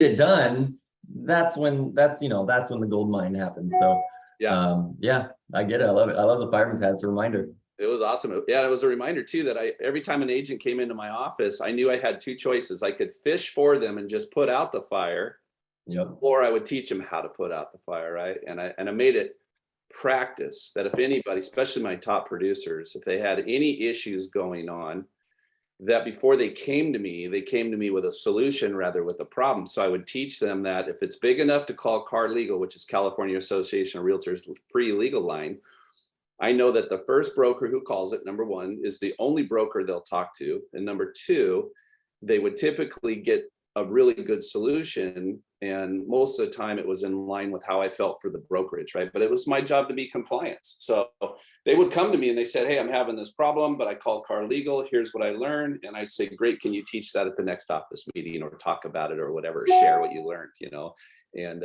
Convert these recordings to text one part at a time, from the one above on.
it done, that's when the gold mine happens. So yeah, I get it. I love it. I love the fireman's hat. It's a reminder. It was awesome. Yeah, it was a reminder too that every time an agent came into my office, I knew I had two choices. I could fish for them and just put out the fire, or I would teach them how to put out the fire, right? And I made it practice that if anybody, especially my top producers, if they had any issues going on, that before they came to me with a solution rather with a problem. So I would teach them that if it's big enough to call CAR Legal, which is California Association of Realtors free legal line, I know that the first broker who calls it, number one, is the only broker they'll talk to. And number two, they would typically get a really good solution. And most of the time it was in line with how I felt for the brokerage, right? But it was my job to be compliance. So they would come to me and they said, hey, I'm having this problem, but I called CAR Legal. Here's what I learned. And I'd say, great, can you teach that at the next office meeting or talk about it or whatever, share what you learned, And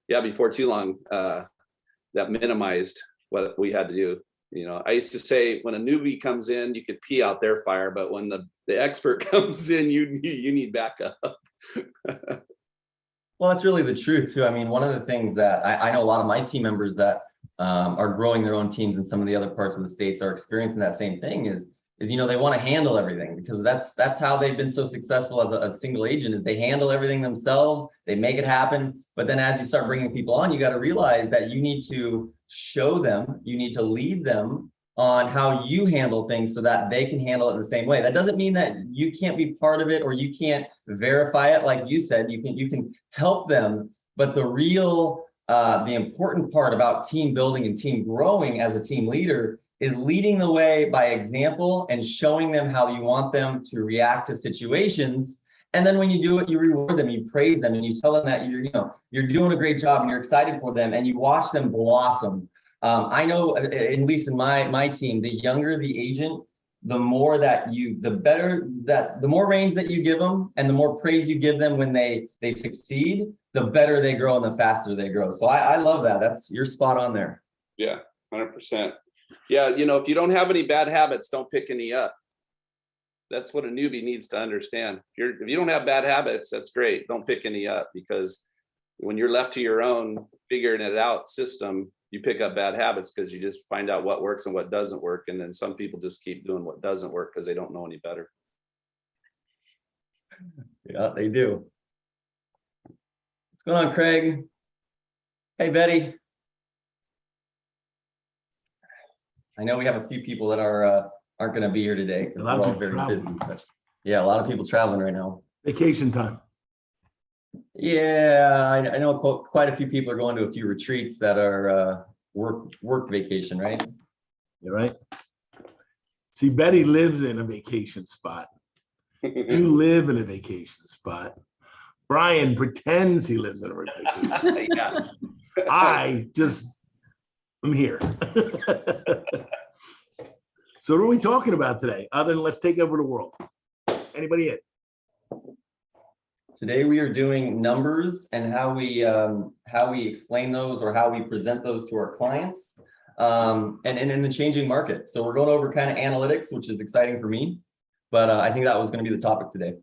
yeah, before too long, that minimized what we had to do. I used to say when a newbie comes in, you could pee out their fire, but when the expert comes in, you need backup. Well, that's really the truth too. I mean, one of the things that I know a lot of my team members that are growing their own teams in some of the other parts of the states are experiencing that same thing is they want to handle everything, because that's how they've been so successful as a single agent, is they handle everything themselves, they make it happen. But then as you start bringing people on, you got to realize that you need to show them, you need to lead them on how you handle things so that they can handle it in the same way. That doesn't mean that you can't be part of it or you can't verify it. Like you said, you can help them, but the important part about team building and team growing as a team leader is leading the way by example and showing them how you want them to react to situations. And then when you do it, you reward them, you praise them, and you tell them that you're doing a great job and you're excited for them, and you watch them blossom. I know, at least in my team, the younger the agent, the more the more reins that you give them and the more praise you give them when they succeed, the better they grow and the faster they grow. So I love that. You're spot on there. Yeah, 100%. Yeah, if you don't have any bad habits, don't pick any up. That's what a newbie needs to understand. If you don't have bad habits, that's great. Don't pick any up, because when you're left to your own figuring it out system, you pick up bad habits because you just find out what works and what doesn't work. And then some people just keep doing what doesn't work because they don't know any better. Yeah, they do. What's going on, Craig? Hey, Betty. I know we have a few people that aren't going to be here today because we're all very busy. But yeah, a lot of people traveling right now. Vacation time. Yeah, I know quite a few people are going to a few retreats that are work vacation, right? You're right. See, Betty lives in a vacation spot. You live in a vacation spot. Brian pretends he lives in a vacation. Yeah. I'm here. So what are we talking about today? Other than let's take over the world. Anybody in? Today we are doing numbers and how we explain those or how we present those to our clients, and in the changing market. So we're going over kind of analytics, which is exciting for me, but I think that was going to be the topic today.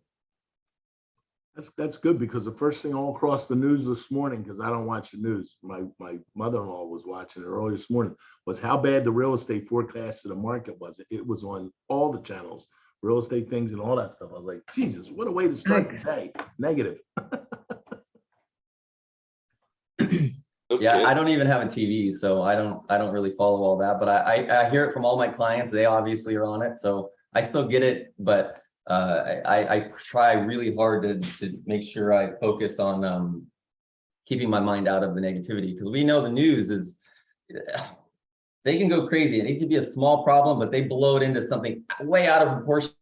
That's good, because the first thing all across the news this morning, because I don't watch the news, my mother-in-law was watching it earlier this morning, was how bad the real estate forecast of the market was. It was on all the channels, real estate things and all that stuff. I was like, Jesus, what a way to start the day. Negative. Yeah, I don't even have a TV, so I don't really follow all that, but I hear it from all my clients. They obviously are on it, so I still get it, but I try really hard to make sure I focus on keeping my mind out of the negativity, because we know the news is, they can go crazy and it could be a small problem, but they blow it into something way out of proportion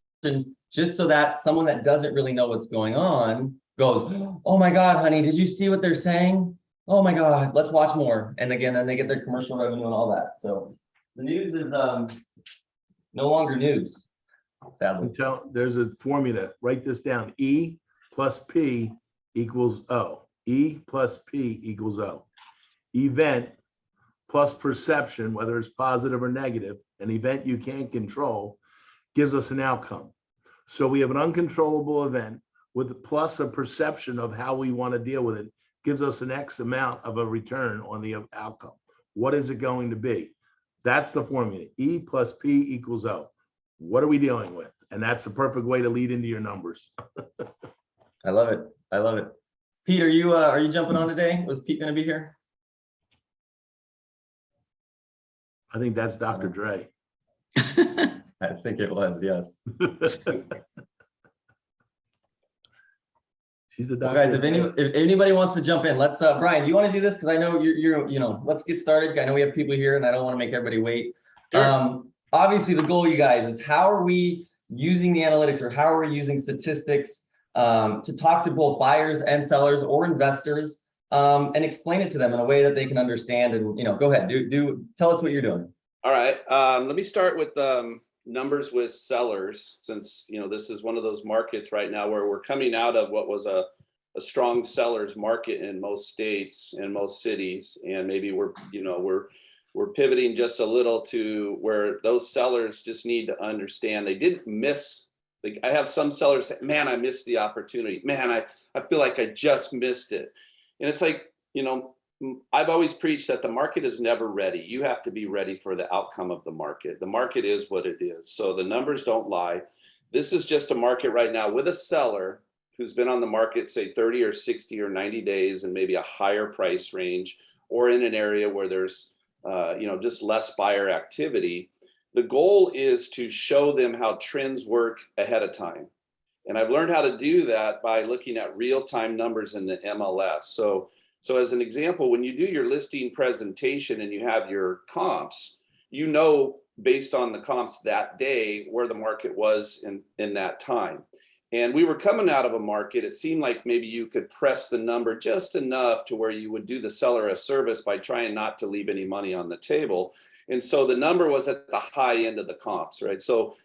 just so that someone that doesn't really know what's going on goes, oh my God, honey, did you see what they're saying? Oh my God, let's watch more. And again, then they get their commercial revenue and all that. So the news is no longer news. Sadly. There's a formula. Write this down. E plus P equals O. E plus P equals O. Event plus perception, whether it's positive or negative, an event you can't control, gives us an outcome. So we have an uncontrollable event. with plus a perception of how we want to deal with it, gives us an X amount of a return on the outcome. What is it going to be? That's the formula. E plus P equals O. What are we dealing with? And that's the perfect way to lead into your numbers. I love it. I love it. Pete, are you jumping on today? Was Pete going to be here? I think that's Dr. Dre. I think it was, yes. She's the Well, doctor. guys, if anybody wants to jump in, let's Brian, do you want to do this? Because I know let's get started. I know we have people here and I don't want to make everybody wait. Sure. Obviously the goal, you guys, is how are we using the analytics, or how are we using statistics to talk to both buyers and sellers or investors, and explain it to them in a way that they can understand. And go ahead, tell us what you're doing. All right. Let me start with numbers with sellers, since this is one of those markets right now where we're coming out of what was a strong sellers market in most states and most cities, and maybe we're pivoting just a little to where those sellers just need to understand they didn't miss. Like, I have some sellers say, man, I missed the opportunity. Man, I feel like I just missed it. And it's like, I've always preached that the market is never ready. You have to be ready for the outcome of the market. The market is what it is. So the numbers don't lie. This is just a market right now with a seller who's been on the market, say 30 or 60 or 90 days, and maybe a higher price range, or in an area where there's just less buyer activity. The goal is to show them how trends work ahead of time. And I've learned how to do that by looking at real-time numbers in the MLS. So as an example, when you do your listing presentation and you have your comps, based on the comps that day where the market was in that time. And we were coming out of a market, it seemed like maybe you could press the number just enough to where you would do the seller a service by trying not to leave any money on the table. And so the number was at the high end of the comps, right? So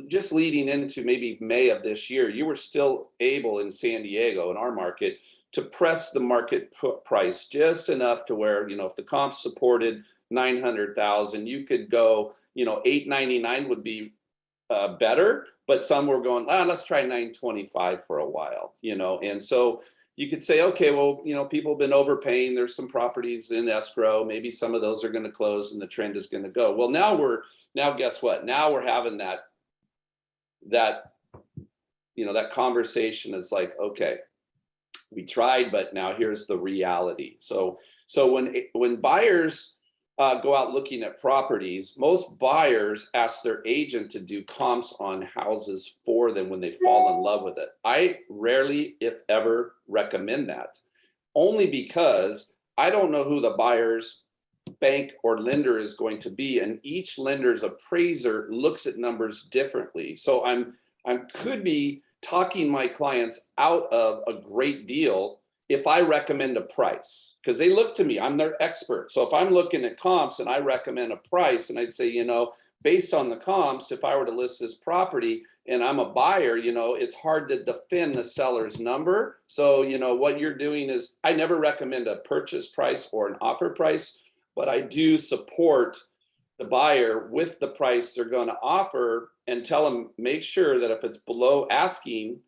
just leading into maybe May of this year, you were still able in San Diego, in our market, to press the market price just enough to where, if the comps supported 900,000, you could go, 899 would be better, but some were going, let's try 925 for a while, and so you could say, okay, well, people have been overpaying. There's some properties in escrow. Maybe some of those are going to close and the trend is going to go. Well, now guess what? Now we're having that conversation. It's like, okay, we tried, but now here's the reality. So when buyers go out looking at properties, most buyers ask their agent to do comps on houses for them when they fall in love with it. I rarely, if ever, recommend that, only because I don't know who the buyer's bank or lender is going to be, and each lender's appraiser looks at numbers differently. So I could be talking my clients out of a great deal if I recommend a price, because they look to me, I'm their expert. So if I'm looking at comps and I recommend a price, and I'd say, based on the comps, if I were to list this property and I'm a buyer, it's hard to defend the seller's number. So, what you're doing is, I never recommend a purchase price or an offer price, but I do support the buyer with the price they're going to offer, and tell them, make sure that if it's below asking,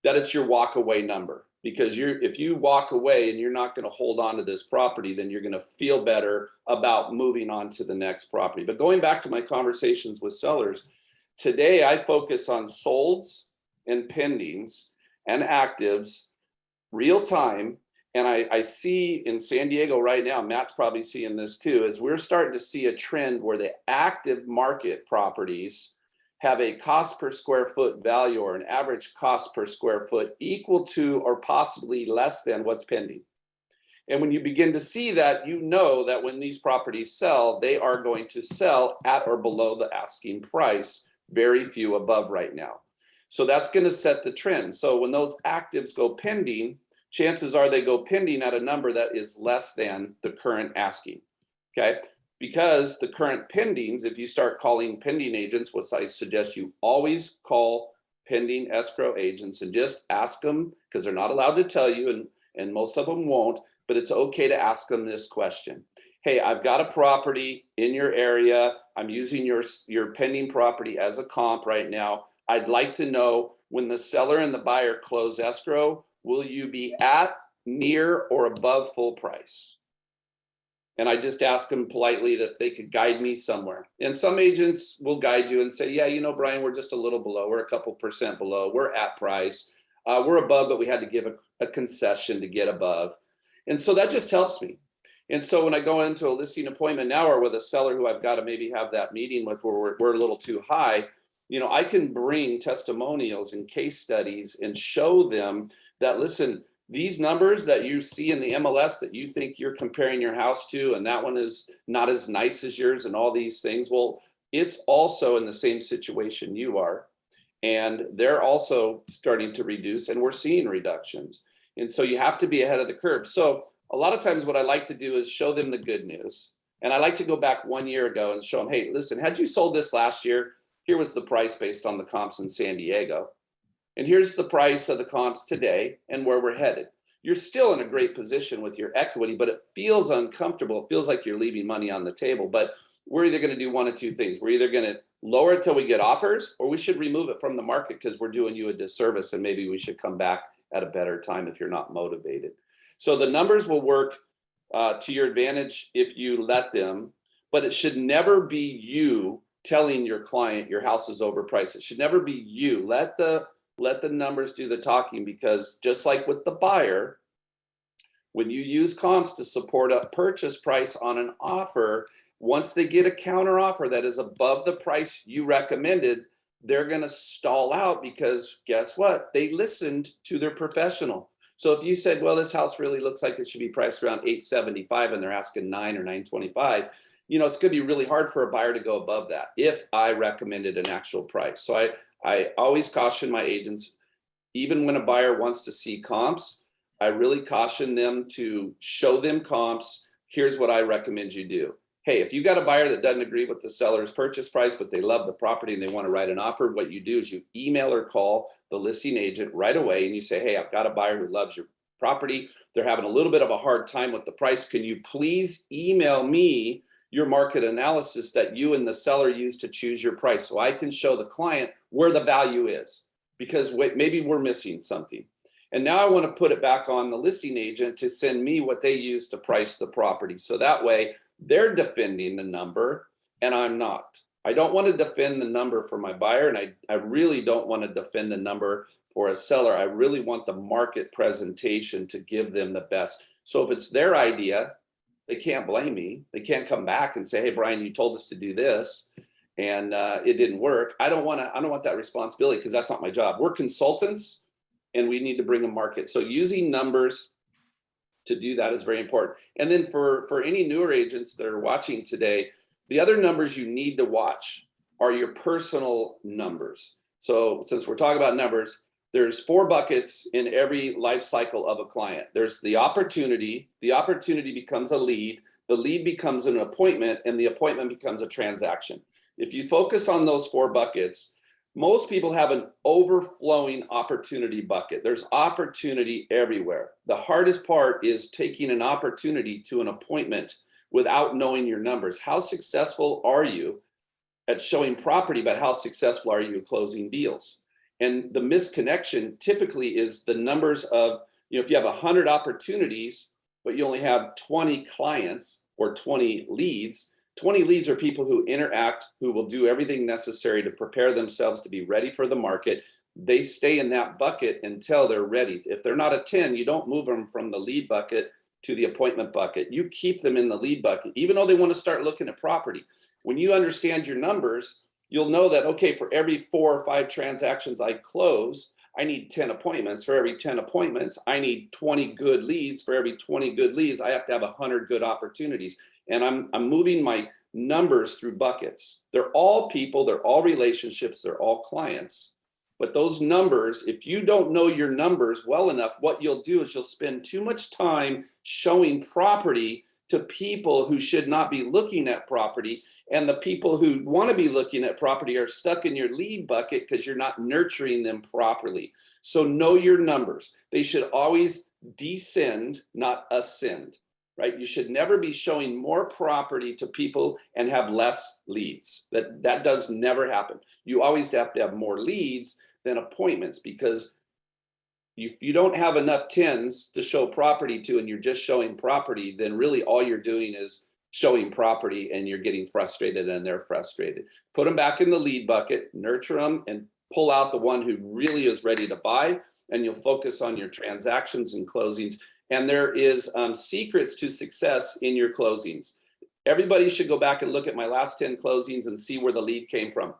that it's your walk away number. Because if you walk away and you're not going to hold on to this property, then you're going to feel better about moving on to the next property. But going back to my conversations with sellers, today I focus on solds and pendings and actives real time. And I see in San Diego right now, Matt's probably seeing this too, is we're starting to see a trend where the active market properties have a cost per square foot value, or an average cost per square foot, equal to or possibly less than what's pending. And when you begin to see that, that when these properties sell, they are going to sell at or below the asking price, very few above right now. So that's going to set the trend. So when those actives go pending, chances are they go pending at a number that is less than the current asking. Okay. Because the current pendings, if you start calling pending agents, which I suggest you always call pending escrow agents and just ask them, because they're not allowed to tell you, and most of them won't, but it's okay to ask them this question. Hey, I've got a property in your area. I'm using your pending property as a comp right now. I'd like to know when the seller and the buyer close escrow, will you be at, near, or above full price? And I just ask them politely that if they could guide me somewhere. And some agents will guide you and say, yeah, you know, Brian, we're just a little below. We're a couple % below. We're at price. We're above, but we had to give a concession to get above. And so that just helps me. And so when I go into a listing appointment now, or with a seller who I've got to maybe have that meeting with where we're a little too high, you know, I can bring testimonials and case studies and show them that, listen, these numbers that you see in the MLS that you think you're comparing your house to, and that one is not as nice as yours and all these things, well, it's also in the same situation you are. And they're also starting to reduce, and we're seeing reductions. And so you have to be ahead of the curve. So a lot of times what I like to do is show them the good news. And I like to go back 1 year ago and show them, hey, listen, had you sold this last year, here was the price based on the comps in San Diego. And here's the price of the comps today and where we're headed. You're still in a great position with your equity, but it feels uncomfortable. It feels like you're leaving money on the table. But we're either going to do one of two things. We're either going to lower it till we get offers, or we should remove it from the market because we're doing you a disservice, and maybe we should come back at a better time if you're not motivated. So the numbers will work to your advantage if you let them, but it should never be you telling your client your house is overpriced. It should never be you. Let the numbers do the talking, because just like with the buyer, when you use comps to support a purchase price on an offer, once they get a counter offer that is above the price you recommended, they're going to stall out, because guess what? They listened to their professional. So if you said, well, this house really looks like it should be priced around $875 and they're asking $9 or $925, you know, it's going to be really hard for a buyer to go above that if I recommended an actual price. So I always caution my agents, even when a buyer wants to see comps, I really caution them to show them comps. Here's what I recommend you do. Hey, if you got a buyer that doesn't agree with the seller's purchase price, but they love the property and they want to write an offer, what you do is you email or call the listing agent right away and you say, hey, I've got a buyer who loves your property. They're having a little bit of a hard time with the price. Can you please email me your market analysis that you and the seller use to choose your price, so I can show the client where the value is, because maybe we're missing something. And now I want to put it back on the listing agent to send me what they use to price the property. So that way they're defending the number and I'm not. I don't want to defend the number for my buyer, and I really don't want to defend the number for a seller. I really want the market presentation to give them the best. So if it's their idea, they can't blame me. They can't come back and say, hey, Brian, you told us to do this and it didn't work. I don't want that responsibility, because that's not my job. We're consultants and we need to bring a market. So using numbers to do that is very important. And then for any newer agents that are watching today, the other numbers you need to watch are your personal numbers. So since we're talking about numbers, there's 4 buckets in every life cycle of a client. There's the opportunity becomes a lead, the lead becomes an appointment, and the appointment becomes a transaction. If you focus on those 4 buckets, most people have an overflowing opportunity bucket. There's opportunity everywhere. The hardest part is taking an opportunity to an appointment without knowing your numbers. How successful are you at showing property, but how successful are you at closing deals? And the misconnection typically is the numbers of, you know, if you have 100 opportunities, but you only have 20 clients or 20 leads, 20 leads are people who interact, who will do everything necessary to prepare themselves to be ready for the market. They stay in that bucket until they're ready. If they're not a 10, you don't move them from the lead bucket to the appointment bucket. You keep them in the lead bucket, even though they want to start looking at property. When you understand your numbers, you'll know that, okay, for every 4 or 5 transactions I close, I need 10 appointments. For every 10 appointments, I need 20 good leads. For every 20 good leads, I have to have 100 good opportunities. And I'm moving my numbers through buckets. They're all people, they're all relationships, they're all clients. But those numbers, if you don't know your numbers well enough, what you'll do is you'll spend too much time showing property to people who should not be looking at property. And the people who want to be looking at property are stuck in your lead bucket because you're not nurturing them properly. So know your numbers. They should always descend, not ascend. right? You should never be showing more property to people and have less leads. That does never happen. You always have to have more leads than appointments, because if you don't have enough 10s to show property to, and you're just showing property, then really all you're doing is showing property, and you're getting frustrated and they're frustrated. Put them back in the lead bucket, nurture them, and pull out the one who really is ready to buy, and you'll focus on your transactions and closings. And there is secrets to success in your closings. Everybody should go back and look at my last 10 closings and see where the lead came from.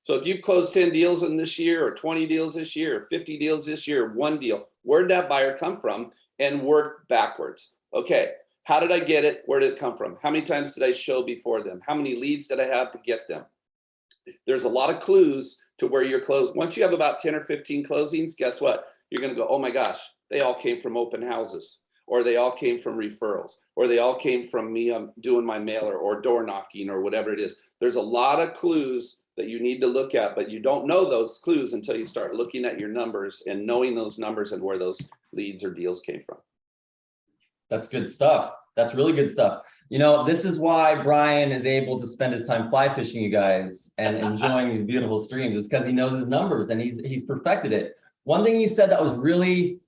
So if you've closed 10 deals in this year, or 20 deals this year, or 50 deals this year, or one deal, where did that buyer come from? And work backwards. Okay, how did I get it? Where did it come from? How many times did I show before them? How many leads did I have to get them? There's a lot of clues to where you're closed. Once you have about 10 or 15 closings, guess what? You're going to go, oh my gosh, they all came from open houses, or they all came from referrals, or they all came from me doing my mailer or door knocking or whatever it is. There's a lot of clues that you need to look at, but you don't know those clues until you start looking at your numbers and knowing those numbers and where those leads or deals came from. That's good stuff. That's really good stuff. You know, this is why Brian is able to spend his time fly fishing, you guys, and enjoying these beautiful streams. It's because he knows his numbers and he's perfected it. One thing you said that was really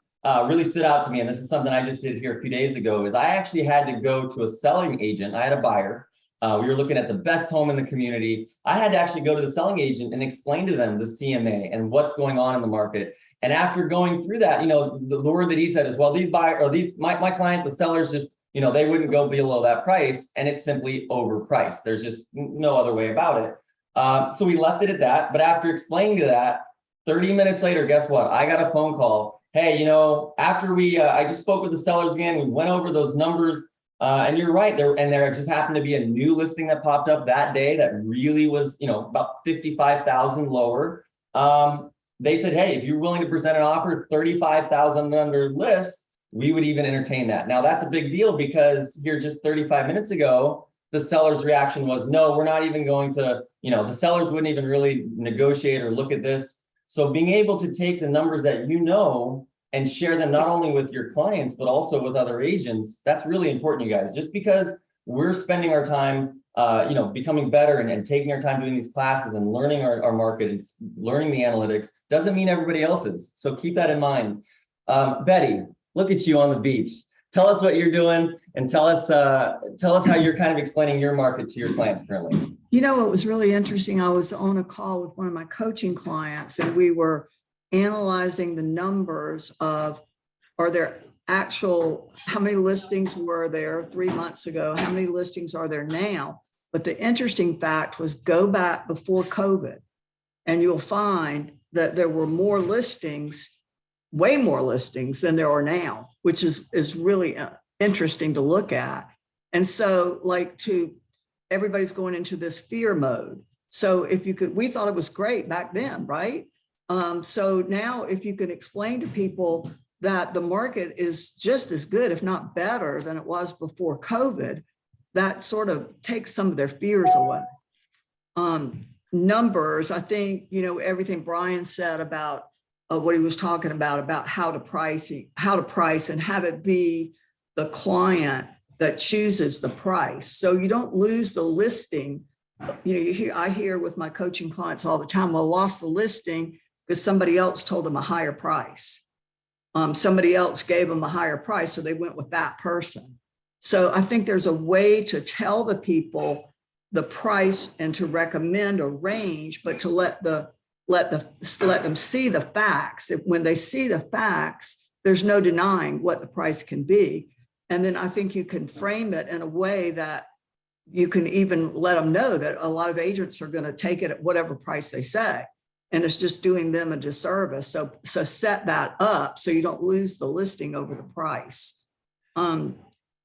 stood out to me, and this is something I just did here a few days ago, is I actually had to go to a selling agent. I had a buyer. We were looking at the best home in the community. I had to actually go to the selling agent and explain to them the CMA and what's going on in the market. And after going through that, you know, the word that he said is, well, my client, the sellers just, you know, they wouldn't go below that price, and it's simply overpriced. There's just no other way about it. So we left it at that. But after explaining to that, 30 minutes later, guess what? I got a phone call. Hey, you know, after I just spoke with the sellers again, we went over those numbers, and you're right there. And there just happened to be a new listing that popped up that day that really was, you know, about 55,000 lower. They said, hey, if you're willing to present an offer 35,000 under list, we would even entertain that. Now that's a big deal, because here just 35 minutes ago, the seller's reaction was, no, we're not even going to, you know, the sellers wouldn't even really negotiate or look at this. So being able to take the numbers that you know and share them not only with your clients, but also with other agents, that's really important, you guys. Just because we're spending our time, you know, becoming better and taking our time doing these classes and learning our market and learning the analytics, doesn't mean everybody else is. So keep that in mind. Betty, look at you on the beach. Tell us what you're doing, and tell us how you're kind of explaining your market to your clients currently. You know, it was really interesting. I was on a call with one of my coaching clients, and we were analyzing the numbers of, are there actual, how many listings were there 3 months ago? How many listings are there now? But the interesting fact was, go back before COVID, and you'll find that there were more listings, way more listings than there are now, which is really interesting to look at. And so everybody's going into this fear mode. So if you could, we thought it was great back then, right? So now if you can explain to people that the market is just as good, if not better than it was before COVID, that sort of takes some of their fears away. Numbers, I think, you know, everything Brian said about what he was talking about how to price and have it be the client that chooses the price. So you don't lose the listing. You know, I hear with my coaching clients all the time, well, lost the listing because somebody else told them a higher price. Somebody else gave them a higher price, so they went with that person. So I think there's a way to tell the people the price and to recommend a range, but to let them see the facts. When they see the facts, there's no denying what the price can be. And then I think you can frame it in a way that you can even let them know that a lot of agents are going to take it at whatever price they say. And it's just doing them a disservice. So set that up so you don't lose the listing over the price.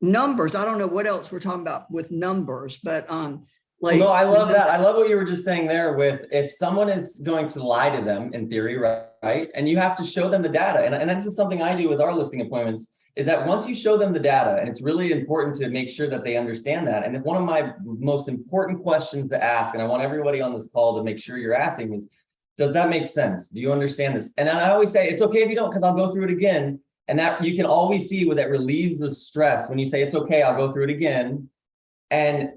Numbers, I don't know what else we're talking about with numbers, but no, I love that. I love what you were just saying there with, if someone is going to lie to them in theory, right? And you have to show them the data. And this is something I do with our listing appointments, is that once you show them the data, and it's really important to make sure that they understand that. And one of my most important questions to ask, and I want everybody on this call to make sure you're asking, is, does that make sense? Do you understand this? And I always say, it's okay if you don't, because I'll go through it again. And that you can always see where that relieves the stress when you say, it's okay, I'll go through it again. And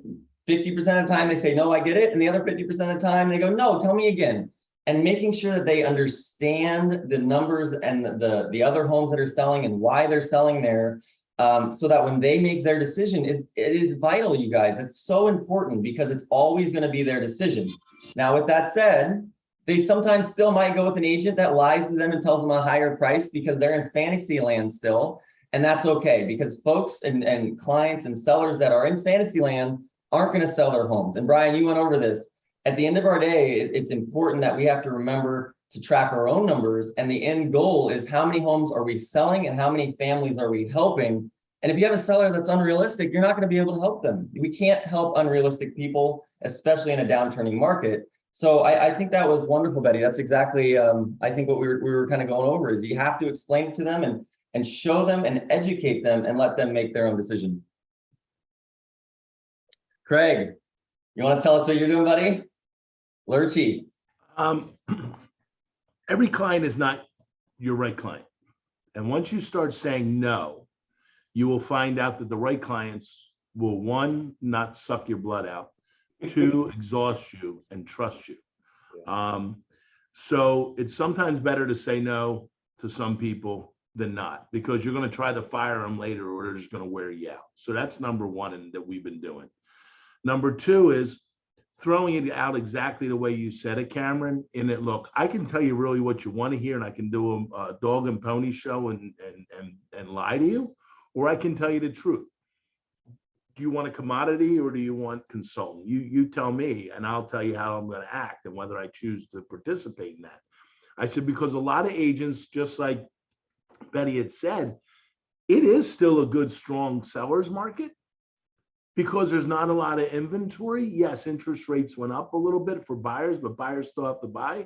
50% of the time they say, no, I get it. And the other 50% of the time they go, no, tell me again. And making sure that they understand the numbers and the other homes that are selling and why they're selling there. So that when they make their decision, it is vital, you guys. It's so important because it's always going to be their decision. Now, with that said, they sometimes still might go with an agent that lies to them and tells them a higher price because they're in fantasy land still. And that's okay, because folks and clients and sellers that are in fantasy land aren't going to sell their homes. And Brian, you went over this. At the end of our day, it's important that we have to remember to track our own numbers. And the end goal is how many homes are we selling and how many families are we helping? And if you have a seller that's unrealistic, you're not going to be able to help them. We can't help unrealistic people, especially in a downturning market. So I think that was wonderful, Betty. That's exactly, I think what we were kind of going over is you have to explain it to them and show them and educate them and let them make their own decision. Craig, you want to tell us what you're doing, buddy? Lurchy. Every client is not your right client. And once you start saying no, you will find out that the right clients will, one, not suck your blood out, two, exhaust you and trust you. So it's sometimes better to say no to some people than not, because you're going to try to fire them later or they're just going to wear you out. So that's number one, and that we've been doing. Number two is throwing it out exactly the way you said it, Cameron. In it, look, I can tell you really what you want to hear, and I can do a dog and pony show and lie to you, or I can tell you the truth. Do you want a commodity or do you want consultant? You tell me, and I'll tell you how I'm going to act and whether I choose to participate in that. I said, because a lot of agents, just like Betty had said, it is still a good, strong seller's market because there's not a lot of inventory. Yes, interest rates went up a little bit for buyers, but buyers still have to buy.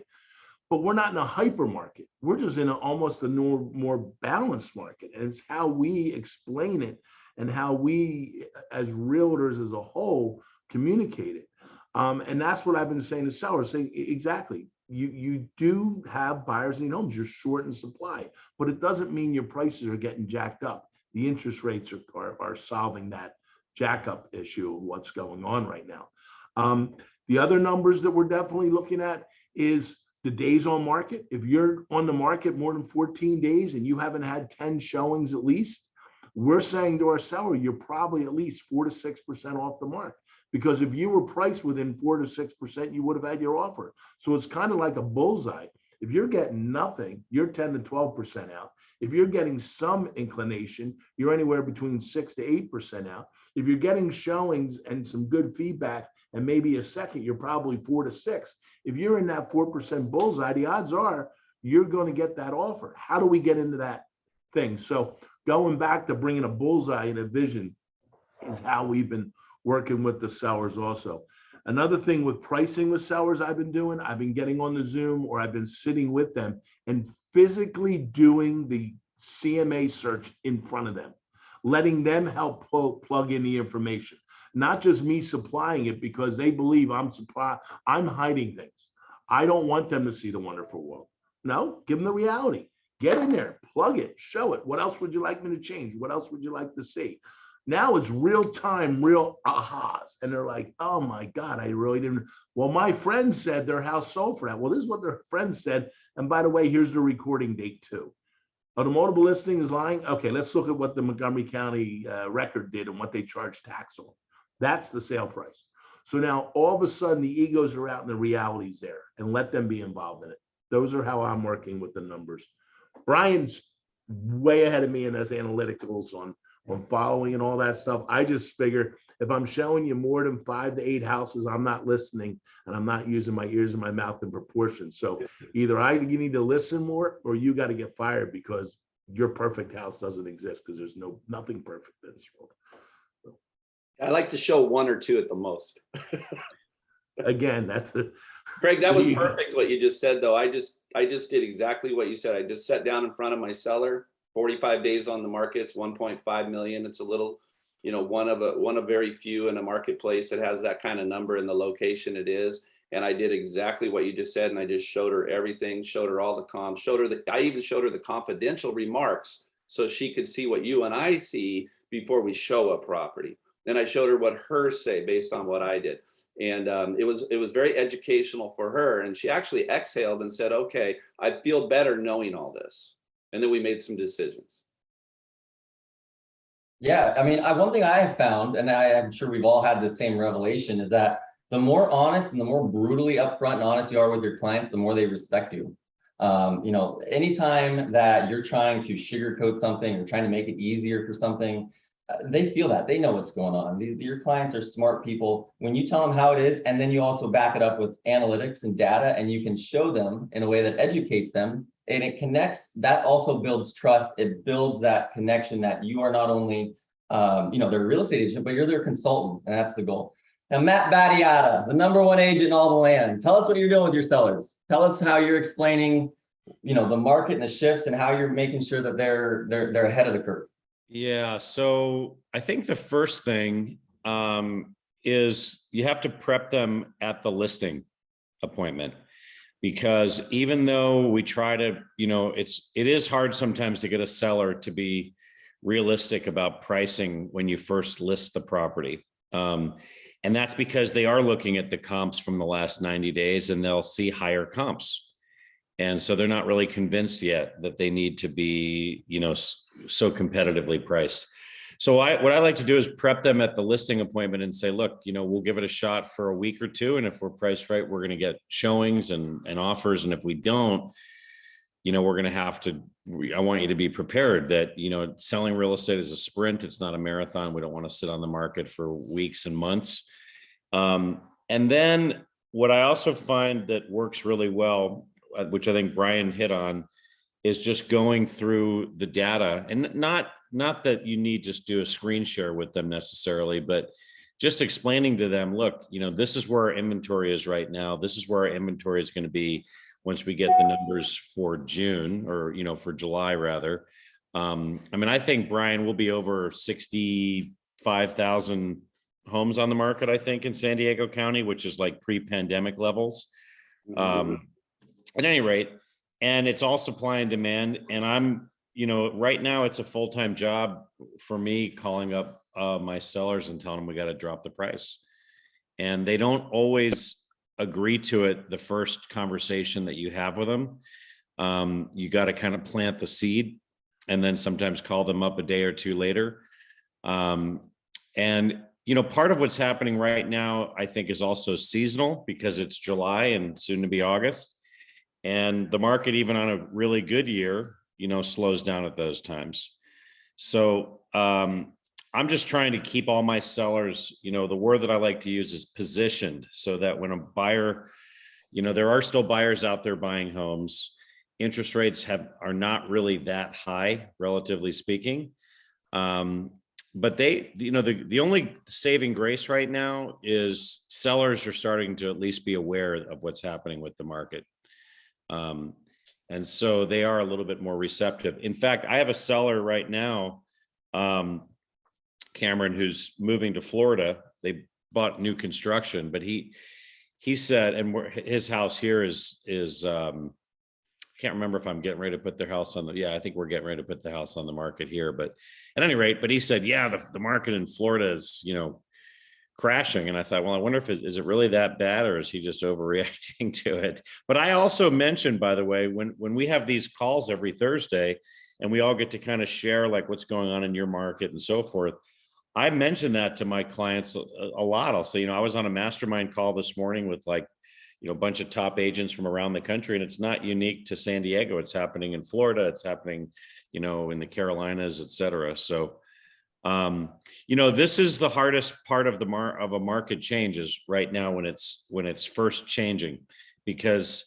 But we're not in a hyper market. We're just in almost a more balanced market. And it's how we explain it and how we, as realtors as a whole, communicate it. And that's what I've been saying to sellers, saying exactly. You do have buyers in homes, you're short in supply, but it doesn't mean your prices are getting jacked up. The interest rates are solving that jack up issue of what's going on right now. The other numbers that we're definitely looking at is the days on market. If you're on the market more than 14 days and you haven't had 10 showings at least, we're saying to our seller, you're probably at least 4 to 6% off the mark. Because if you were priced within 4 to 6%, you would have had your offer. So it's kind of like a bullseye. If you're getting nothing, you're 10 to 12% out. If you're getting some inclination, you're anywhere between 6 to 8% out. If you're getting showings and some good feedback and maybe a second, you're probably 4 to 6. If you're in that 4% bullseye, the odds are you're going to get that offer. How do we get into that thing? So going back to bringing a bullseye and a vision is how we've been working with the sellers also. Another thing with pricing with sellers I've been getting on the Zoom or I've been sitting with them and physically doing the CMA search in front of them, letting them help plug in the information, not just me supplying it because they believe I'm hiding things. I don't want them to see the wonderful world. No, give them the reality. Get in there, plug it, show it. What else would you like me to change? What else would you like to see? Now it's real time, real ahas. And they're like, oh my God, I really didn't. Well, my friend said their house sold for that. Well, this is what their friend said. And by the way, here's the recording date too. Automotive listing is lying. Okay, let's look at what the Montgomery County record did and what they charged tax on. That's the sale price. So now all of a sudden the egos are out and the reality's there, and let them be involved in it. Those are how I'm working with the numbers. Brian's way ahead of me in those analyticals on following and all that stuff. I just figure if I'm showing you more than 5 to 8 houses, I'm not listening and I'm not using my ears and my mouth in proportion. So either you need to listen more or you got to get fired because your perfect house doesn't exist because there's nothing perfect in this world. So, I like to show 1 or 2 at the most. Again, that's the Craig, that was perfect what you just said though. I just did exactly what you said. I just sat down in front of my seller. 45 days on the market, it's 1.5 million. It's a little, one of very few in a marketplace that has that kind of number in the location it is. And I did exactly what you just said. And I just showed her everything, showed her all the comms, I even showed her the confidential remarks so she could see what you and I see before we show a property. And I showed her what hers say based on what I did. And it was very educational for her. And she actually exhaled and said, okay, I feel better knowing all this. And then we made some decisions. Yeah, I mean, one thing I have found, and I'm sure we've all had the same revelation, is that the more honest and the more brutally upfront and honest you are with your clients, the more they respect you. You know, anytime that you're trying to sugarcoat something or trying to make it easier for something, they feel that. They know what's going on. Your clients are smart people. When you tell them how it is, and then you also back it up with analytics and data, and you can show them in a way that educates them, and it connects, that also builds trust. It builds that connection that you are not only, you know, their real estate agent, but you're their consultant, and that's the goal. Now, Matt Battiata, the #1 agent in all the land. Tell us what you're doing with your sellers. Tell us how you're explaining, you know, the market and the shifts, and how you're making sure that they're ahead of the curve. Yeah, so I think the first thing is you have to prep them at the listing appointment, because even though we try to, you know, it is hard sometimes to get a seller to be realistic about pricing when you first list the property. And that's because they are looking at the comps from the last 90 days and they'll see higher comps. And so they're not really convinced yet that they need to be, you know, so competitively priced. So what I like to do is prep them at the listing appointment and say, look, you know, we'll give it a shot for a week or two. And if we're priced right, we're going to get showings and offers. And if we don't, you know, we're going to have to, I want you to be prepared that, you know, selling real estate is a sprint. It's not a marathon. We don't want to sit on the market for weeks and months. And then what I also find that works really well, which I think Brian hit on, is just going through the data, and not that you need to do a screen share with them necessarily, but just explaining to them, look, you know, this is where our inventory is right now. This is where our inventory is going to be once we get the numbers for June, or, you know, for July rather. I mean, I think, Brian, will be over 65,000 homes on the market, I think, in San Diego County, which is like pre-pandemic levels. At any rate, and it's all supply and demand. And I'm, you know, right now it's a full-time job for me calling up my sellers and telling them we got to drop the price. And they don't always agree to it the first conversation that you have with them. You got to kind of plant the seed and then sometimes call them up a day or two later. And, you know, part of what's happening right now, I think, is also seasonal, because it's July and soon to be August. And the market, even on a really good year, you know, slows down at those times. So I'm just trying to keep all my sellers, you know, the word that I like to use is positioned, so that when a buyer, you know, there are still buyers out there buying homes. Interest rates are not really that high, relatively speaking. But they, you know, the only saving grace right now is sellers are starting to at least be aware of what's happening with the market. And so they are a little bit more receptive. In fact, I have a seller right now, Cameron, who's moving to Florida. They bought new construction, but he said, and his house here is I can't remember if I'm getting ready to put their house on I think we're getting ready to put the house on the market here, but at any rate, but he said, yeah, the market in Florida is, you know, crashing. And I thought, well, I wonder if is it really that bad, or is he just overreacting to it? But I also mentioned, by the way, when we have these calls every Thursday and we all get to kind of share like what's going on in your market and so forth, I mentioned that to my clients a lot. I'll say, you know, I was on a mastermind call this morning with, like, you know, a bunch of top agents from around the country, and it's not unique to San Diego. It's happening in Florida. It's happening, you know, in the Carolinas, et cetera. So, you know, this is the hardest part of a market changes right now, when it's first changing, because,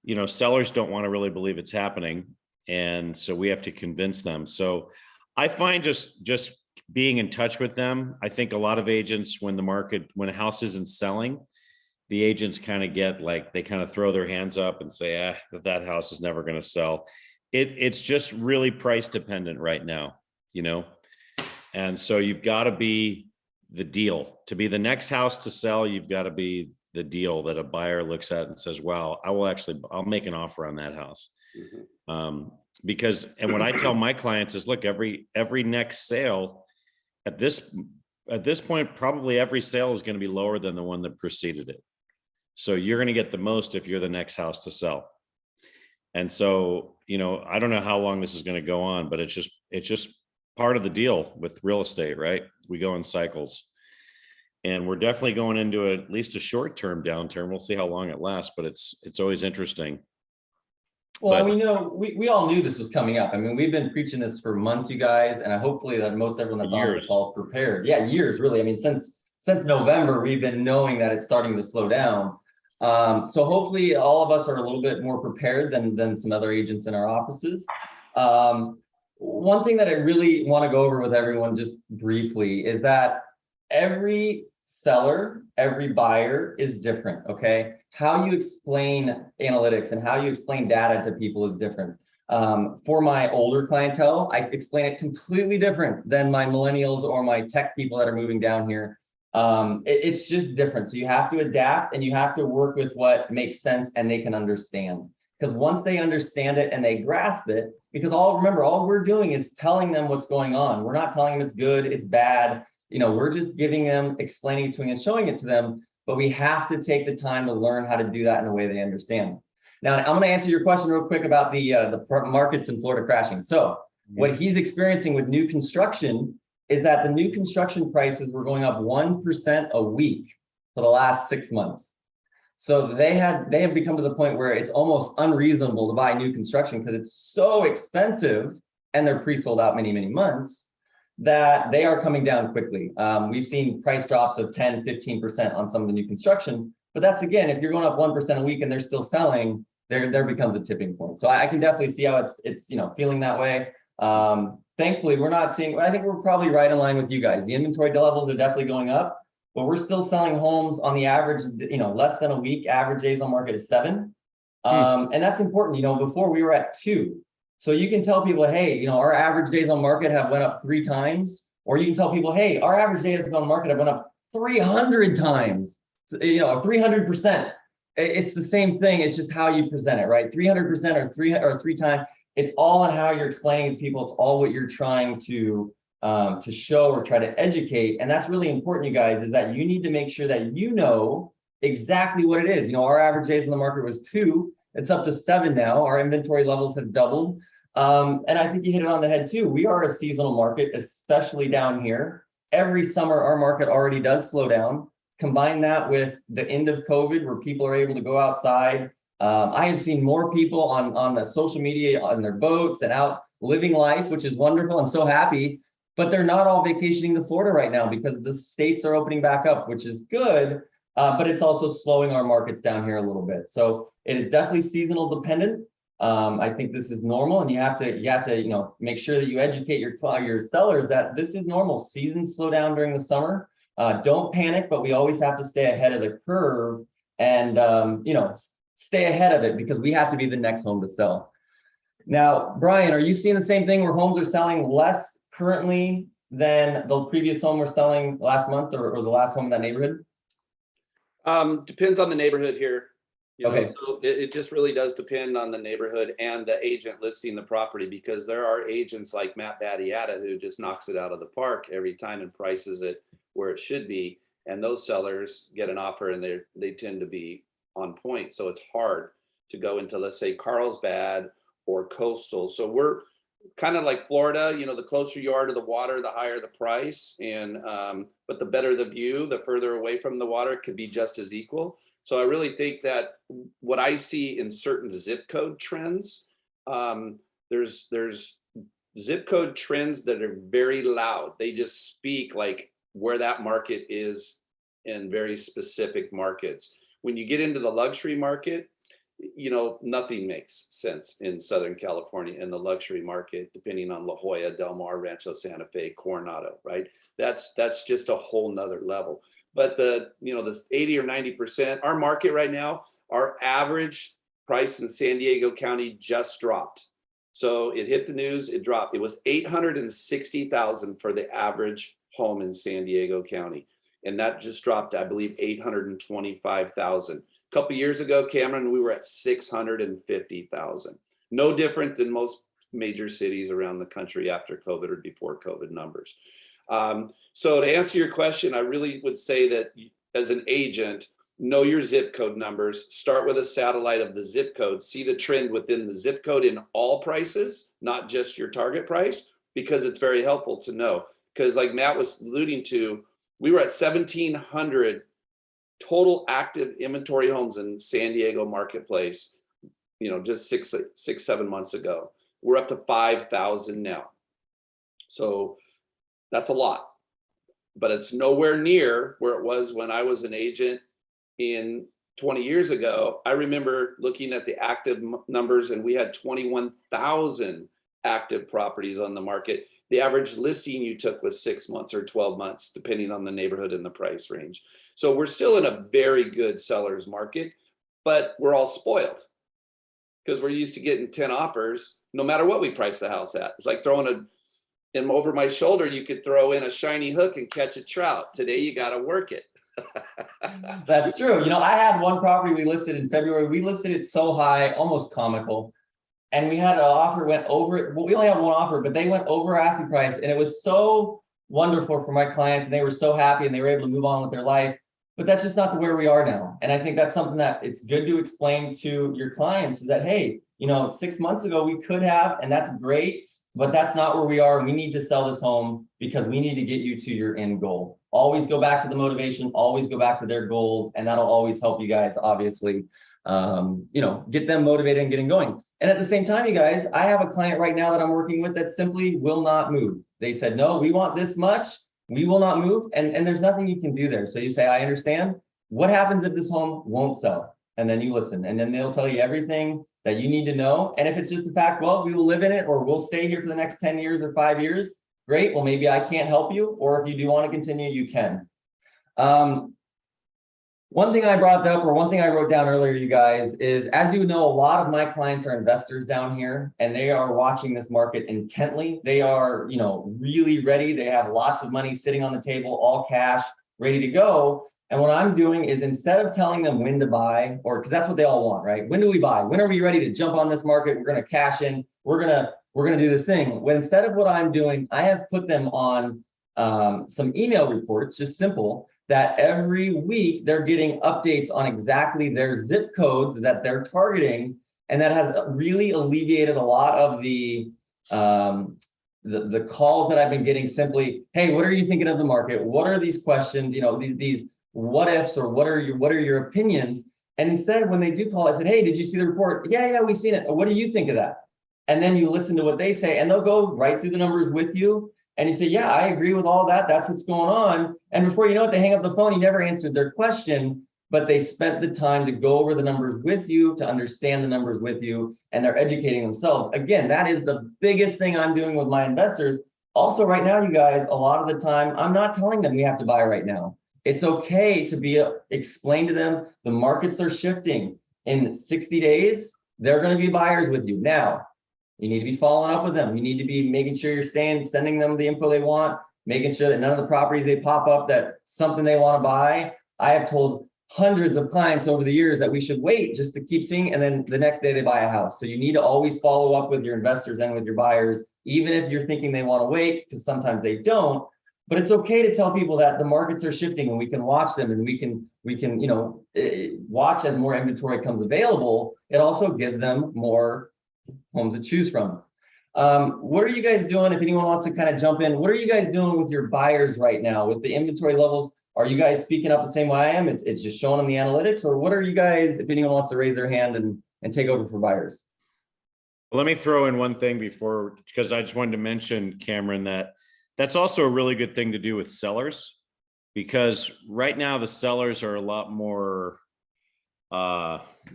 you know, sellers don't want to really believe it's happening. And so we have to convince them. So I find just being in touch with them. I think a lot of agents, when a house isn't selling, the agents kind of get like, they kind of throw their hands up and say, that house is never going to sell. It's just really price dependent right now, you know? And so you've got to be the deal. To be the next house to sell, you've got to be the deal that a buyer looks at and says, wow, I'll make an offer on that house. Because, and what I tell my clients is, look, every next sale at this point, probably every sale is going to be lower than the one that preceded it. So you're going to get the most if you're the next house to sell. And so, you know, I don't know how long this is going to go on, but it's just part of the deal with real estate, right? We go in cycles. And we're definitely going into at least a short-term downturn. We'll see how long it lasts, but it's always interesting. Well, But we all knew this was coming up. I mean, we've been preaching this for months, you guys, and hopefully that most everyone that's on this call is prepared. Yeah, years, really. I mean, since November, we've been knowing that it's starting to slow down. So hopefully all of us are a little bit more prepared than some other agents in our offices. One thing that I really want to go over with everyone just briefly is that every seller, every buyer is different, okay? How you explain analytics and how you explain data to people is different. For my older clientele, I explain it completely different than my millennials or my tech people that are moving down here. It's just different. So you have to adapt and you have to work with what makes sense and they can understand. Because once they understand it and they grasp it, because remember, all we're doing is telling them what's going on. We're not telling them it's good, it's bad. You know, we're just giving them, explaining it to them and showing it to them, but we have to take the time to learn how to do that in a way they understand. Now, I'm going to answer your question real quick about the markets in Florida crashing. So what he's experiencing with new construction is that the new construction prices were going up 1% a week for the last 6 months. So they have become to the point where it's almost unreasonable to buy new construction because it's so expensive and they're pre-sold out many, many months, that they are coming down quickly. We've seen price drops of 10, 15% on some of the new construction, but that's, again, if you're going up 1% a week and they're still selling, there becomes a tipping point. So I can definitely see how it's you know, feeling that way. Thankfully, we're not seeing, I think we're probably right in line with you guys. The inventory levels are definitely going up, but we're still selling homes on the average, you know, less than a week. Average days on market is 7. And that's important. You know, before we were at 2. So you can tell people, hey, you know, our average days on market have went up 3 times, or you can tell people, hey, our average days on market have went up 300 times, you know, 300%. It's the same thing. It's just how you present it, right? 300% or 3 times. It's all on how you're explaining it to people. It's all what you're trying to show or try to educate. And that's really important, you guys, is that you need to make sure that you know exactly what it is. You know, our average days on the market was 2. It's up to 7 now. Our inventory levels have doubled. And I think you hit it on the head too. We are a seasonal market, especially down here. Every summer, our market already does slow down. Combine that with the end of COVID, where people are able to go outside. I have seen more people on the social media, on their boats and out living life, which is wonderful. I'm so happy, but they're not all vacationing to Florida right now because the states are opening back up, which is good. But it's also slowing our markets down here a little bit. So it is definitely seasonal dependent. I think this is normal, and you have to you know, make sure that you educate your sellers that this is normal. Seasons slow down during the summer. Don't panic, but we always have to stay ahead of the curve and you know, stay ahead of it because we have to be the next home to sell. Now, Brian, are you seeing the same thing where homes are selling less currently than the previous home we're selling last month or the last home in that neighborhood? Depends on the neighborhood here. You know, Okay. so it just really does depend on the neighborhood and the agent listing the property, because there are agents like Matt Battiata who just knocks it out of the park every time and prices it where it should be. And those sellers get an offer and they tend to be on point. So it's hard to go into, let's say, Carlsbad or Coastal. So we're kind of like Florida, you know, the closer you are to the water, the higher the price. And but the better the view, the further away from the water, it could be just as equal. So I really think that what I see in certain zip code trends, there's zip code trends that are very loud. They just speak like where that market is in very specific markets. When you get into the luxury market, you know, nothing makes sense in Southern California in the luxury market, depending on La Jolla, Del Mar, Rancho Santa Fe, Coronado, right? That's just a whole nother level. But you know, this 80 or 90%, our market right now, our average price in San Diego County just dropped. So it hit the news, it dropped. It was $860,000 for the average home in San Diego County. And that just dropped, I believe, $825,000. A couple years ago, Cameron, we were at $650,000. No different than most major cities around the country after COVID or before COVID numbers. So to answer your question, I really would say that as an agent, know your zip code numbers, start with a satellite of the zip code, see the trend within the zip code in all prices, not just your target price, because it's very helpful to know. Because like Matt was alluding to, we were at 1,700 total active inventory homes in San Diego marketplace, you know, just six, 7 months ago. We're up to 5,000 now. So that's a lot, but it's nowhere near where it was when I was an agent in 20 years ago. I remember looking at the active numbers and we had 21,000 active properties on the market. The average listing you took was 6 months or 12 months, depending on the neighborhood and the price range. So we're still in a very good seller's market, but we're all spoiled because we're used to getting 10 offers no matter what we price the house at. It's like throwing and over my shoulder, you could throw in a shiny hook and catch a trout. Today, you got to work it. That's true. You know, I had one property we listed in February. We listed it so high, almost comical. And we had an offer went over, well, we only had one offer, but they went over asking price. And it was so wonderful for my clients. And they were so happy and they were able to move on with their life. But that's just not where we are now. And I think that's something that it's good to explain to your clients is that, hey, you know, 6 months ago we could have, and that's great, but that's not where we are. We need to sell this home because we need to get you to your end goal. Always go back to the motivation, always go back to their goals. And that'll always help you guys, obviously, you know, get them motivated and getting going. And at the same time, you guys, I have a client right now that I'm working with that simply will not move. They said, no, we want this much. We will not move. And there's nothing you can do there. So you say, I understand. What happens if this home won't sell? And then you listen, and then they'll tell you everything that you need to know. And if it's just the fact, well, we will live in it or we'll stay here for the next 10 years or 5 years, great. Well, maybe I can't help you. Or if you do want to continue, you can. One thing I brought up, or one thing I wrote down earlier, you guys, is as you know, a lot of my clients are investors down here and they are watching this market intently. They are, you know, really ready. They have lots of money sitting on the table, all cash, ready to go. And what I'm doing is instead of telling them when to buy, or because that's what they all want, right? When do we buy? When are we ready to jump on this market? We're going to cash in. We're going to do this thing. When instead of what I'm doing, I have put them on some email reports, just simple, that every week they're getting updates on exactly their zip codes that they're targeting. And that has really alleviated a lot of the calls that I've been getting simply, hey, what are you thinking of the market? What are these questions? You know, these what ifs, or what are your opinions? And instead, when they do call, I said, hey, did you see the report? Yeah, we've seen it. What do you think of that? And then you listen to what they say, and they'll go right through the numbers with you. And you say, yeah, I agree with all that. That's what's going on. And before you know it, they hang up the phone. You never answered their question, but they spent the time to go over the numbers with you, to understand the numbers with you, and they're educating themselves. Again, that is the biggest thing I'm doing with my investors. Also, right now, you guys, a lot of the time, I'm not telling them we have to buy right now. It's okay to explain to them the markets are shifting. In 60 days, they're going to be buyers with you. Now, you need to be following up with them. You need to be making sure you're sending them the info they want, making sure that none of the properties they pop up that something they want to buy. I have told hundreds of clients over the years that we should wait just to keep seeing, and then the next day they buy a house. So you need to always follow up with your investors and with your buyers, even if you're thinking they want to wait, because sometimes they don't. But it's okay to tell people that the markets are shifting and we can watch them, and we can you know, watch as more inventory comes available. It also gives them more homes to choose from. What are you guys doing? If anyone wants to kind of jump in, what are you guys doing with your buyers right now with the inventory levels? Are you guys speaking up the same way I am? It's just showing them the analytics, or what are you guys, if anyone wants to raise their hand and take over for buyers? Well, let me throw in one thing before, because I just wanted to mention, Cameron, that's also a really good thing to do with sellers, because right now the sellers are a lot more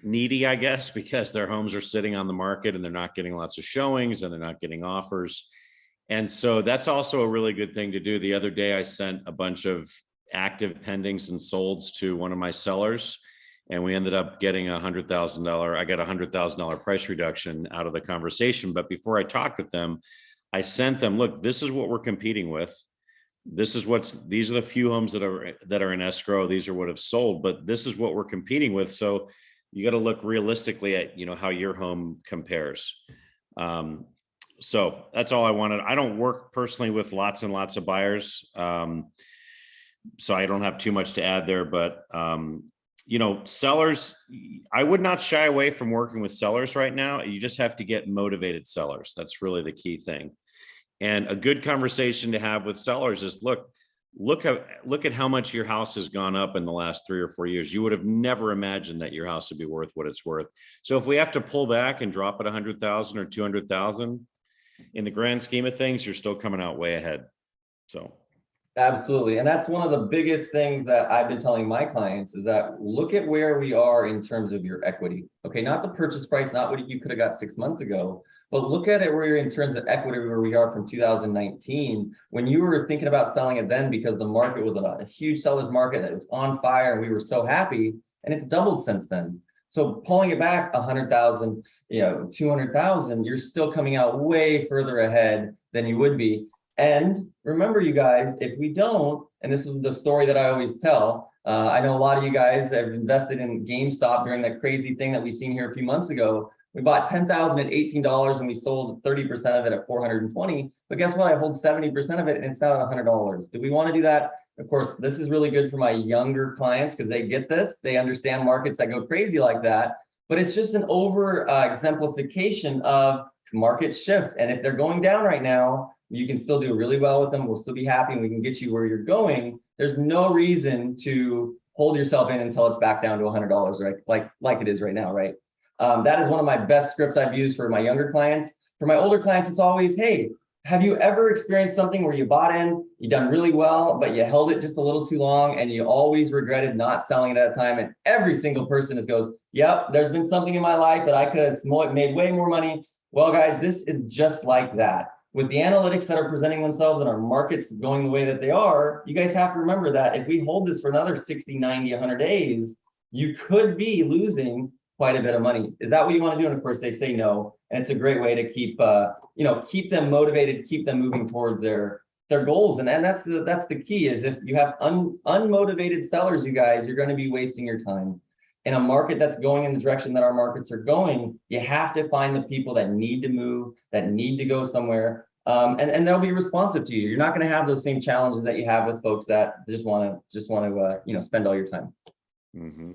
needy, I guess, because their homes are sitting on the market and they're not getting lots of showings and they're not getting offers. And so that's also a really good thing to do. The other day, I sent a bunch of active pendings and solds to one of my sellers, and we ended up getting $100,000. I got $100,000 price reduction out of the conversation. But before I talked with them, I sent them, look, this is what we're competing with. These are the few homes that are in escrow. These are what have sold, but this is what we're competing with. So you got to look realistically at, you know, how your home compares. So that's all I wanted. I don't work personally with lots and lots of buyers. So I don't have too much to add there, but you know, sellers, I would not shy away from working with sellers right now. You just have to get motivated sellers. That's really the key thing. And a good conversation to have with sellers is, look at how much your house has gone up in the last 3 or 4 years. You would have never imagined that your house would be worth what it's worth. So if we have to pull back and drop it 100,000 or 200,000, in the grand scheme of things, you're still coming out way ahead. So. Absolutely. And that's one of the biggest things that I've been telling my clients is that look at where we are in terms of your equity. Okay, not the purchase price, not what you could have got 6 months ago, but look at it where you're in terms of equity, where we are from 2019, when you were thinking about selling it then because the market was a huge seller's market that was on fire and we were so happy, and it's doubled since then. So pulling it back 100,000, 200,000, you're still coming out way further ahead than you would be. And remember, you guys, if we don't, and this is the story that I always tell, I know a lot of you guys have invested in GameStop during that crazy thing that we seen here a few months ago. We bought 10,000 at $18 and we sold 30% of it at 420. But guess what? I hold 70% of it and it's now at $100. Do we want to do that? Of course, this is really good for my younger clients because they get this. They understand markets that go crazy like that. But it's just an over exemplification of market shift. And if they're going down right now, you can still do really well with them. We'll still be happy and we can get you where you're going. There's no reason to hold yourself in until it's back down to $100, right? Like it is right now, right? That is one of my best scripts I've used for my younger clients. For my older clients, it's always, hey, have you ever experienced something where you bought in, you done really well, but you held it just a little too long and you always regretted not selling it at a time? And every single person just goes, yep, there's been something in my life that I could have made way more money. Well, guys, this is just like that. With the analytics that are presenting themselves and our markets going the way that they are, you guys have to remember that if we hold this for another 60, 90, 100 days, you could be losing quite a bit of money. Is that what you want to do? And of course they say no. And it's a great way to keep, keep them motivated, keep them moving towards their goals. And that's the key is if you have unmotivated sellers, you guys, you're going to be wasting your time. In a market that's going in the direction that our markets are going, you have to find the people that need to move, that need to go somewhere, and they'll be responsive to you. You're not going to have those same challenges that you have with folks that just want to spend all your time. Mm-hmm.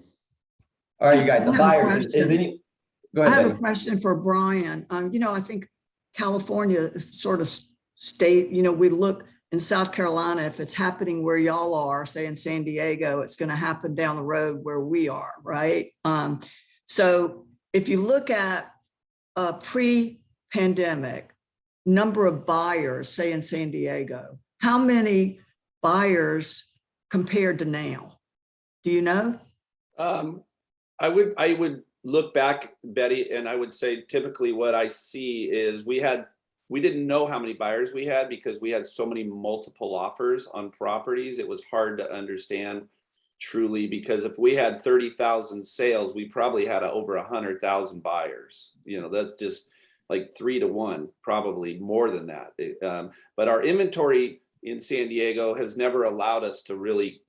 All right, you guys, the buyers. Is any? Go ahead. I have a question for Brian. I think California is sort of state. We look in South Carolina, if it's happening where y'all are, say in San Diego, it's going to happen down the road where we are, right? So if you look at a pre-pandemic number of buyers, say in San Diego, how many buyers compared to now? Do you know? I would look back, Betty, and I would say typically what I see is we didn't know how many buyers we had because we had so many multiple offers on properties. It was hard to understand truly because if we had 30,000 sales, we probably had over 100,000 buyers. That's just like 3 to 1, probably more than that. But our inventory in San Diego has never allowed us to really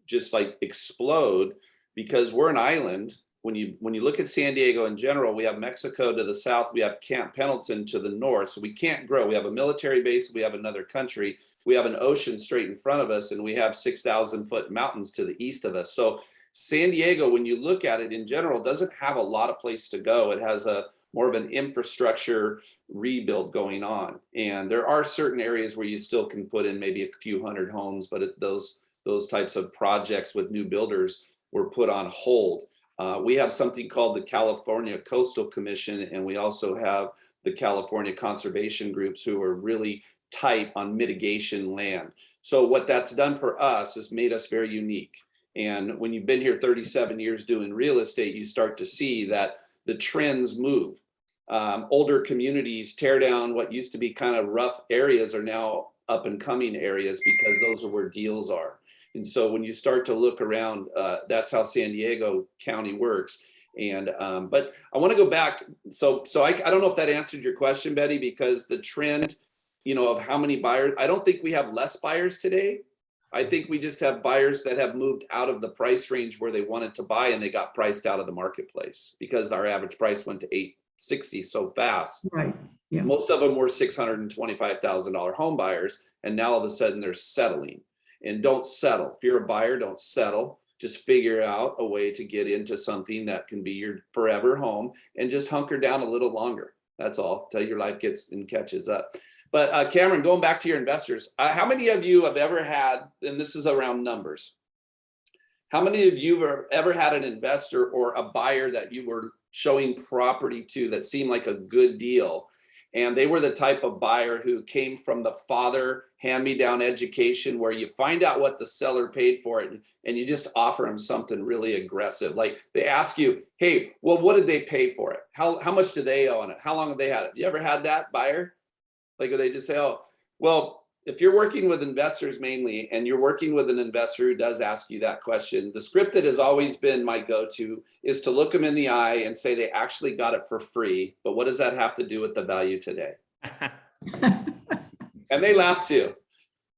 just like explode because we're an island. When you look at San Diego in general, we have Mexico to the south, we have Camp Pendleton to the north, so we can't grow. We have a military base, we have another country, we have an ocean straight in front of us, and we have 6,000-foot mountains to the east of us. So San Diego, when you look at it in general, doesn't have a lot of place to go. It has more of an infrastructure rebuild going on. And there are certain areas where you still can put in maybe a few hundred homes, but those types of projects with new builders were put on hold. We have something called the California Coastal Commission, and we also have the California conservation groups who are really tight on mitigation land. So what that's done for us is made us very unique. And when you've been here 37 years doing real estate, you start to see that the trends move. Older communities tear down what used to be kind of rough areas are now up and coming areas because those are where deals are. And so when you start to look around, that's how San Diego County works. And but I want to go back. So I don't know if that answered your question, Betty, because the trend, of how many buyers, I don't think we have less buyers today. I think we just have buyers that have moved out of the price range where they wanted to buy and they got priced out of the marketplace because our average price went to $860 so fast. Right. Yeah. Most of them were $625,000 home buyers, and now all of a sudden they're settling. And don't settle. If you're a buyer, don't settle. Just figure out a way to get into something that can be your forever home, and just hunker down a little longer. That's all, till your life gets and catches up. But Cameron, going back to your investors, how many of you have ever had, and this is around numbers, how many of you have ever had an investor or a buyer that you were showing property to that seemed like a good deal, and they were the type of buyer who came from the father hand-me-down education, where you find out what the seller paid for it and you just offer them something really aggressive? Like, they ask you, hey, well, what did they pay for it? How much do they own it? How long have they had it? You ever had that buyer? Like, they just say, oh, well, if you're working with investors mainly, and you're working with an investor who does ask you that question, the script that has always been my go-to is to look them in the eye and say they actually got it for free. But what does that have to do with the value today? And they laugh too.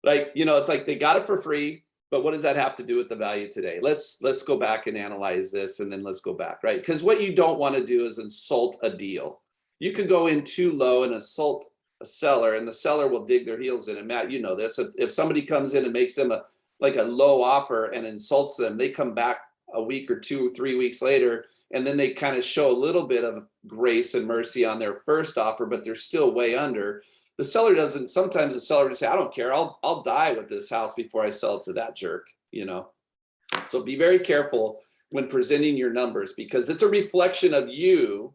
Like, you know, it's like they got it for free, but what does that have to do with the value today? Let's go back and analyze this, and then let's go back, right? Because what you don't want to do is insult a deal. You could go in too low and insult a seller, and the seller will dig their heels in. And Matt, you know this, if somebody comes in and makes them a low offer and insults them, they come back a week or 2 or 3 weeks later, and then they kind of show a little bit of grace and mercy on their first offer, but they're still way under. The seller doesn't, sometimes the seller would say, I don't care, I'll die with this house before I sell it to that jerk, you know? So be very careful when presenting your numbers, because it's a reflection of you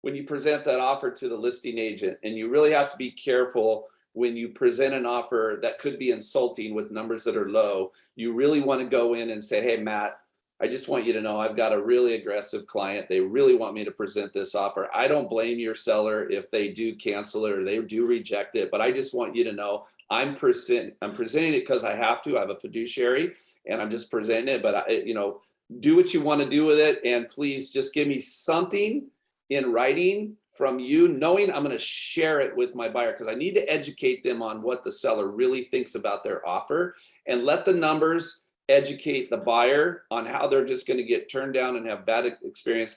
when you present that offer to the listing agent. And you really have to be careful when you present an offer that could be insulting with numbers that are low. You really want to go in and say, hey, Matt, I just want you to know I've got a really aggressive client. They really want me to present this offer. I don't blame your seller if they do cancel it or they do reject it, but I just want you to know I'm presenting it because I have to. I have a fiduciary, and I'm just presenting it. But you know, do what you want to do with it, and please just give me something in writing from you, knowing I'm going to share it with my buyer, because I need to educate them on what the seller really thinks about their offer, and let the numbers educate the buyer on how they're just going to get turned down and have bad experience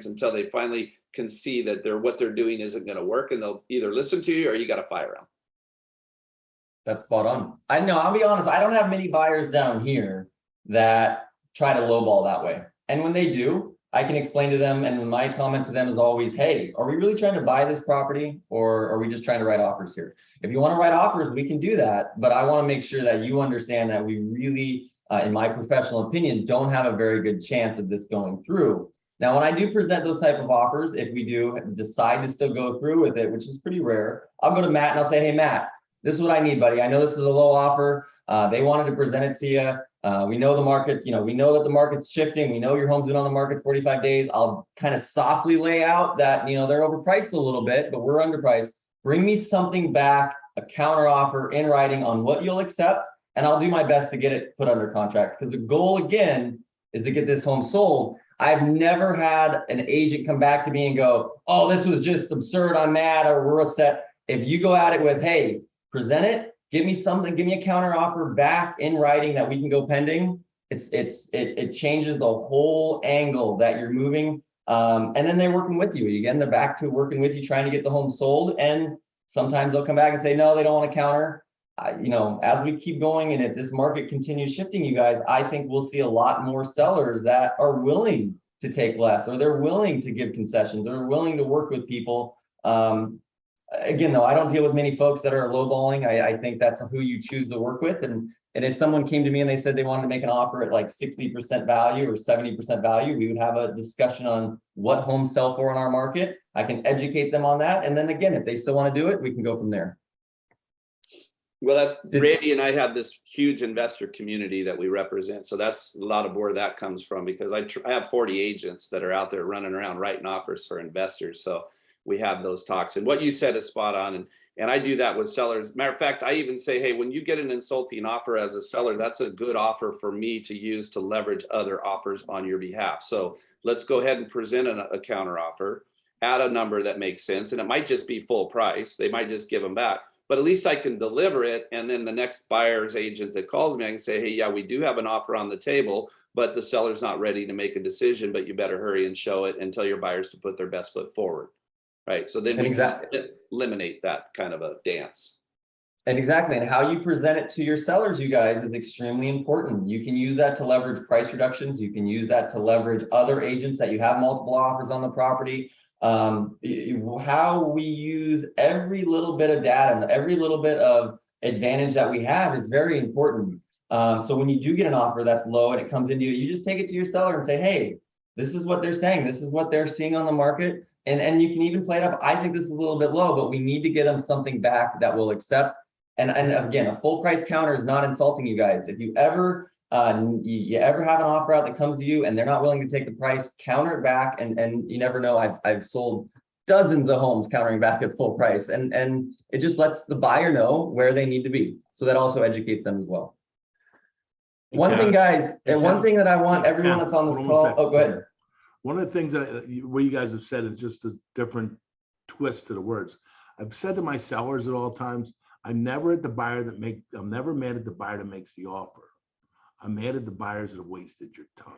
until they finally can see that what they're doing isn't going to work, and they'll either listen to you or you got to fire them. That's spot on. I know, I'll be honest, I don't have many buyers down here that try to lowball that way. And when they do, I can explain to them, and my comment to them is always, hey, are we really trying to buy this property, or are we just trying to write offers here? If you want to write offers, we can do that, but I want to make sure that you understand that we really, in my professional opinion, don't have a very good chance of this going through. Now, when I do present those type of offers, if we do decide to still go through with it, which is pretty rare, I'll go to Matt and I'll say, hey, Matt, this is what I need, buddy. I know this is a low offer. They wanted to present it to you. We know the market, you know, we know that the market's shifting. We know your home's been on the market 45 days. I'll kind of softly lay out that, you know, they're overpriced a little bit, but we're underpriced. Bring me something back, a counter offer in writing on what you'll accept, and I'll do my best to get it put under contract. Because the goal, again, is to get this home sold. I've never had an agent come back to me and go, oh, this was just absurd, I'm mad, or we're upset. If you go at it with, hey, present it, give me something, give me a counter offer back in writing that we can go pending, it changes the whole angle that you're moving. And then they're working with you. Again, they're back to working with you, trying to get the home sold. And sometimes they'll come back and say, no, they don't want to counter. You know, as we keep going, and if this market continues shifting, you guys, I think we'll see a lot more sellers that are willing to take less, or they're willing to give concessions, or willing to work with people. Again, though, I don't deal with many folks that are lowballing. I think that's who you choose to work with. And if someone came to me and they said they wanted to make an offer at like 60% value or 70% value, we would have a discussion on what homes sell for in our market. I can educate them on that. And then again, if they still want to do it, we can go from there. Well, Randy and I have this huge investor community that we represent. So that's a lot of where that comes from, because I have 40 agents that are out there running around writing offers for investors. So we have those talks, and what you said is spot on. And I do that with sellers. Matter of fact, I even say, hey, when you get an insulting offer as a seller, that's a good offer for me to use to leverage other offers on your behalf. So let's go ahead and present a counter offer at a number that makes sense. And it might just be full price. They might just give them back, but at least I can deliver it. And then the next buyer's agent that calls me, I can say, hey, yeah, we do have an offer on the table, but the seller's not ready to make a decision, but you better hurry and show it and tell your buyers to put their best foot forward. right? So then And we exactly. can eliminate that kind of a dance. And exactly, and how you present it to your sellers, you guys, is extremely important. You can use that to leverage price reductions. You can use that to leverage other agents that you have multiple offers on the property. How we use every little bit of data and every little bit of advantage that we have is very important. So when you do get an offer that's low and it comes into you, you just take it to your seller and say, hey, this is what they're saying. This is what they're seeing on the market. And you can even play it up. I think this is a little bit low, but we need to get them something back that will accept. And again, a full price counter is not insulting you guys. If you ever you ever have an offer out that comes to you and they're not willing to take the price, counter it back. And you never know. I've sold dozens of homes countering back at full price, and it just lets the buyer know where they need to be. So that also educates them as well. One thing, guys, and one thing that I want everyone that's on this call. Oh, go ahead. One of the things that what you guys have said is just a different twist to the words. I've said to my sellers at all times, I'm never mad at the buyer that makes the offer. I'm mad at the buyers that have wasted your time.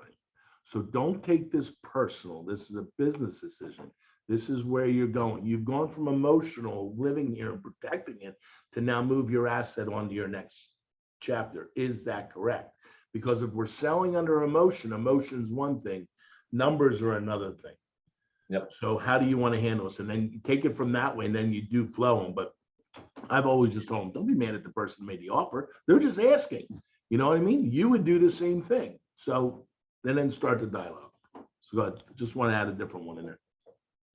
So don't take this personal. This is a business decision. This is where you're going. You've gone from emotional living here and protecting it to now move your asset onto your next chapter. Is that correct? Because if we're selling under emotion, emotion's one thing, numbers are another thing. Yep. So how do you want to handle this? And then you take it from that way, and then you do flow them. But I've always just told them, don't be mad at the person who made the offer. They're just asking. You know what I mean? You would do the same thing. So then start the dialogue. So go ahead. Just want to add a different one in there.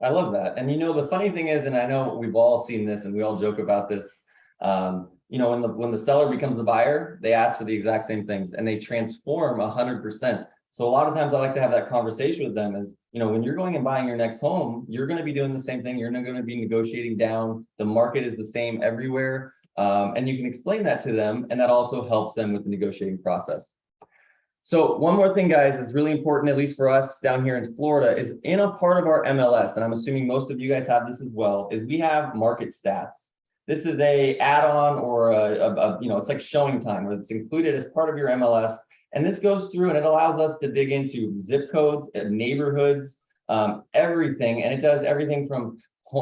I love that. And the funny thing is, and I know we've all seen this and we all joke about this, when the seller becomes the buyer, they ask for the exact same things and they transform 100%. So a lot of times I like to have that conversation with them is, when you're going and buying your next home, you're going to be doing the same thing. You're not going to be negotiating down. The market is the same everywhere. And you can explain that to them, and that also helps them with the negotiating process. So one more thing, guys, that's really important, at least for us down here in Florida, is in a part of our MLS, and I'm assuming most of you guys have this as well, is we have market stats. This is a add-on or it's like showing time, where it's included as part of your MLS. And this goes through and it allows us to dig into zip codes, neighborhoods, everything. And it does everything from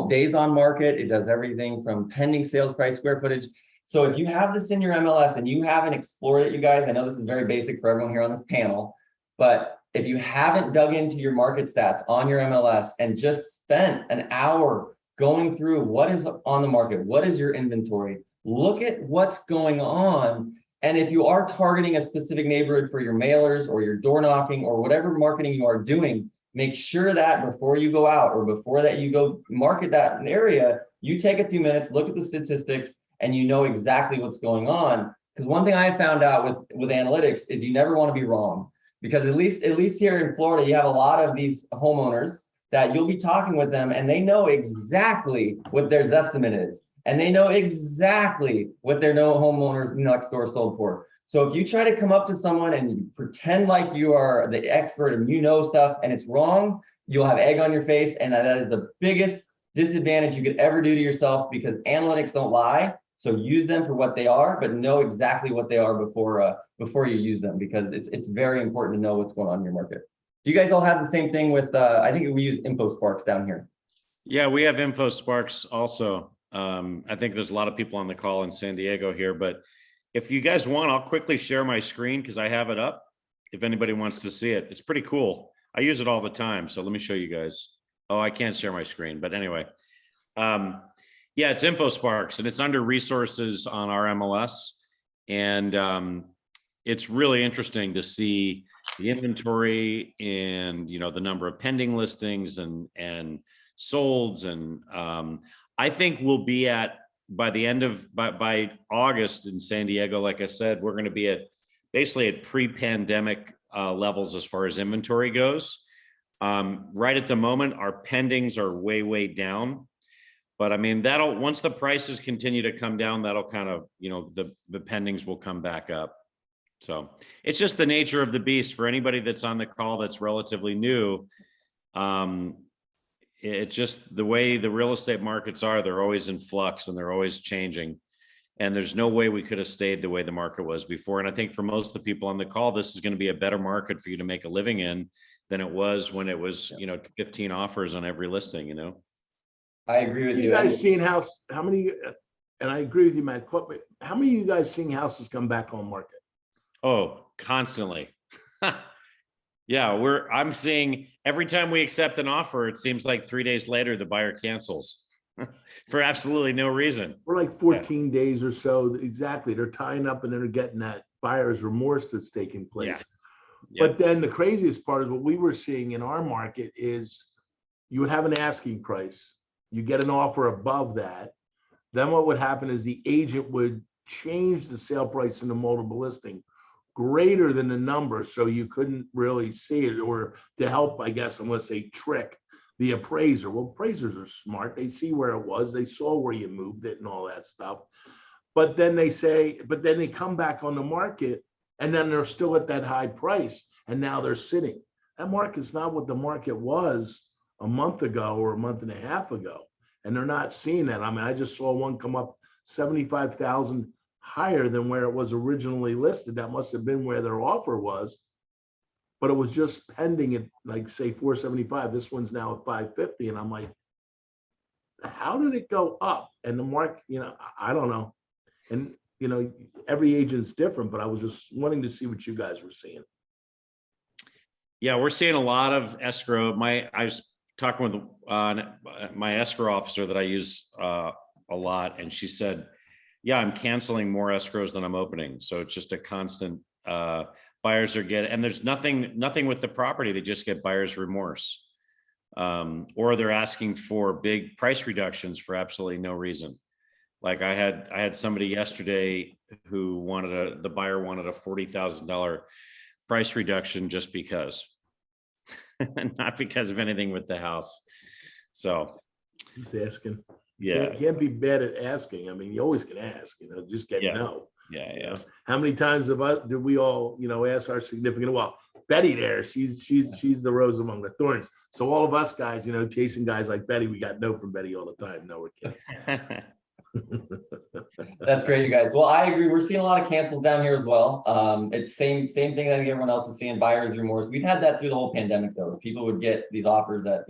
days on market. It does everything from pending sales price, square footage. So if you have this in your MLS and you haven't explored it, you guys, I know this is very basic for everyone here on this panel, but if you haven't dug into your market stats on your MLS and just spent an hour going through what is on the market, what is your inventory, look at what's going on. And if you are targeting a specific neighborhood for your mailers or your door knocking or whatever marketing you are doing, make sure that before you go out or before that you go market that area, you take a few minutes, look at the statistics, and you know exactly what's going on. Because one thing I found out with analytics is you never want to be wrong. Because at least here in Florida, you have a lot of these homeowners that you'll be talking with them and they know exactly what their Zestimate is. And they know exactly what their homeowners next door sold for. So if you try to come up to someone and you pretend like you are the expert and you know stuff and it's wrong, you'll have egg on your face. And that is the biggest disadvantage you could ever do to yourself, because analytics don't lie. So use them for what they are, but know exactly what they are before you use them, because it's very important to know what's going on in your market. Do you guys all have the same thing with, I think we use InfoSparks down here. Yeah, we have InfoSparks also. I think there's a lot of people on the call in San Diego here, but if you guys want, I'll quickly share my screen because I have it up. If anybody wants to see it, it's pretty cool. I use it all the time. So let me show you guys. Oh, I can't share my screen, but anyway. Yeah, it's InfoSparks and it's under resources on our MLS. And it's really interesting to see the inventory and, the number of pending listings and solds. And I think we'll be at, by August in San Diego, like I said, we're going to be at basically at pre-pandemic levels as far as inventory goes. Right at the moment, our pendings are way down. But I mean, once the prices continue to come down, that'll kind of, the pendings will come back up. So it's just the nature of the beast for anybody that's on the call that's relatively new. It's just the way the real estate markets are. They're always in flux and they're always changing. And there's no way we could have stayed the way the market was before. And I think for most of the people on the call, this is going to be a better market for you to make a living in than it was when it was, 15 offers on every listing, I agree with You you. guys seeing how many, and I agree with you, Matt, how many of you guys seeing houses come back on market? Oh, constantly. Yeah, I'm seeing every time we accept an offer, it seems like 3 days later, the buyer cancels for absolutely no reason. For like 14 days or so, exactly. They're tying up and they're getting that buyer's remorse that's taking place. Yeah. But then the craziest part is what we were seeing in our market is you would have an asking price, you get an offer above that. Then what would happen is the agent would change the sale price in the multiple listing greater than the number, so you couldn't really see it, or to help, I guess, I'm gonna say trick the appraiser. Well, appraisers are smart. They see where it was, they saw where you moved it and all that stuff. But then they come back on the market and then they're still at that high price and now they're sitting. That market's not what the market was a month ago or a month and a half ago. And they're not seeing that. I mean, I just saw one come up 75,000 higher than where it was originally listed. That must have been where their offer was, but it was just pending at like say 475. This one's now at 550. And I'm like, how did it go up? And the market, I don't know. And, every agent's different, but I was just wanting to see what you guys were seeing. Yeah, we're seeing a lot of escrow. I was talking with my escrow officer that I use a lot, and she said, yeah, I'm canceling more escrows than I'm opening. So it's just a constant, buyers are getting, and there's nothing with the property. They just get buyer's remorse. Or they're asking for big price reductions for absolutely no reason. Like I had somebody yesterday who the buyer wanted a $40,000 price reduction just because, not because of anything with the house. So He's asking. yeah, You can't be bad at asking. I mean, you always can ask, just get no. Yeah. How many times did we all, ask our significant, well, Betty there, she's the rose among the thorns. So all of us guys, chasing guys like Betty, we got no from Betty all the time. No, we're kidding. That's great, you guys. Well, I agree. We're seeing a lot of cancels down here as well. It's same thing I think everyone else is seeing, buyer's remorse. We've had that through the whole pandemic though. People would get these offers that,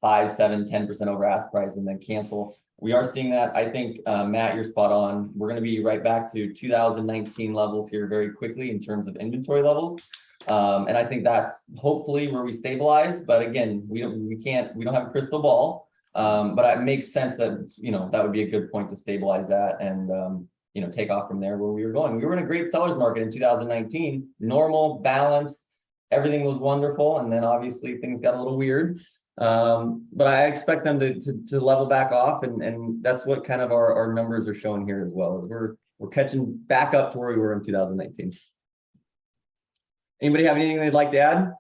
5, 7, 10% over ask price and then cancel. We are seeing that. I think, Matt, you're spot on. We're going to be right back to 2019 levels here very quickly in terms of inventory levels. And I think that's hopefully where we stabilize. But again, we don't have a crystal ball. But it makes sense that, that would be a good point to stabilize that and, take off from there where we were going. We were in a great seller's market in 2019, normal, balanced, everything was wonderful. And then obviously things got a little weird. But I expect them to level back off. And that's what kind of our numbers are showing here as well. We're catching back up to where we were in 2019. Anybody have anything they'd like to add?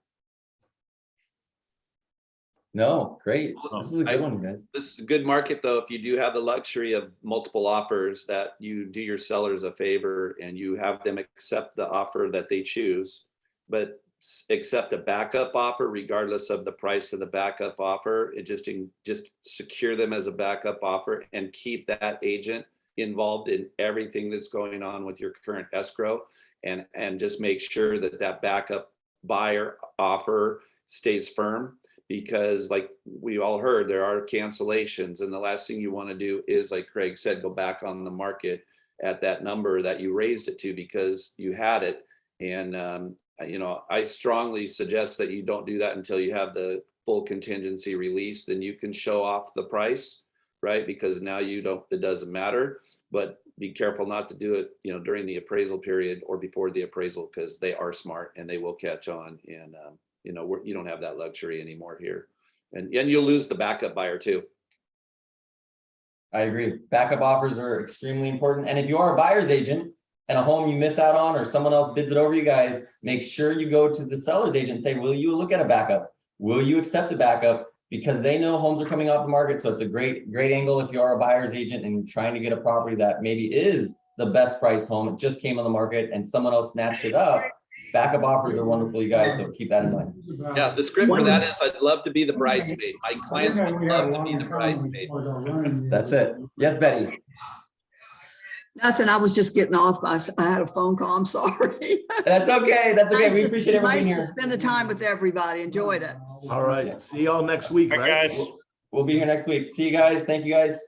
No, great. This is a good one, guys. This is a good market though. If you do have the luxury of multiple offers, that you do your sellers a favor and you have them accept the offer that they choose, but accept a backup offer regardless of the price of the backup offer. It just secure them as a backup offer and keep that agent involved in everything that's going on with your current escrow, and just make sure that backup buyer offer stays firm. Because like we all heard, there are cancellations, and the last thing you want to do is, like Craig said, go back on the market at that number that you raised it to because you had it. And I strongly suggest that you don't do that until you have the full contingency released. Then you can show off the price, right? Because now it doesn't matter. But be careful not to do it, during the appraisal period or before the appraisal, because they are smart and they will catch on. And you don't have that luxury anymore here, and you'll lose the backup buyer too. I agree. Backup offers are extremely important. And if you are a buyer's agent and a home you miss out on or someone else bids it over you guys, make sure you go to the seller's agent and say, will you look at a backup? Will you accept a backup? Because they know homes are coming off the market. So it's a great angle if you are a buyer's agent and trying to get a property that maybe is the best priced home. It just came on the market and someone else snatched it up. Backup offers are wonderful, you guys, so keep that in mind. Yeah, the script for that is, I'd love to be the bridesmaid. My clients would love to be the bridesmaid. That's it. Yes, Betty. Nothing, I was just getting off. I had a phone call, I'm sorry. That's okay. That's okay. Nice We to- appreciate everything Nice to here. spend the time with everybody. Enjoyed it. All right. See y'all next week, Bye, right? guys. We'll be here next week. See you guys. Thank you guys.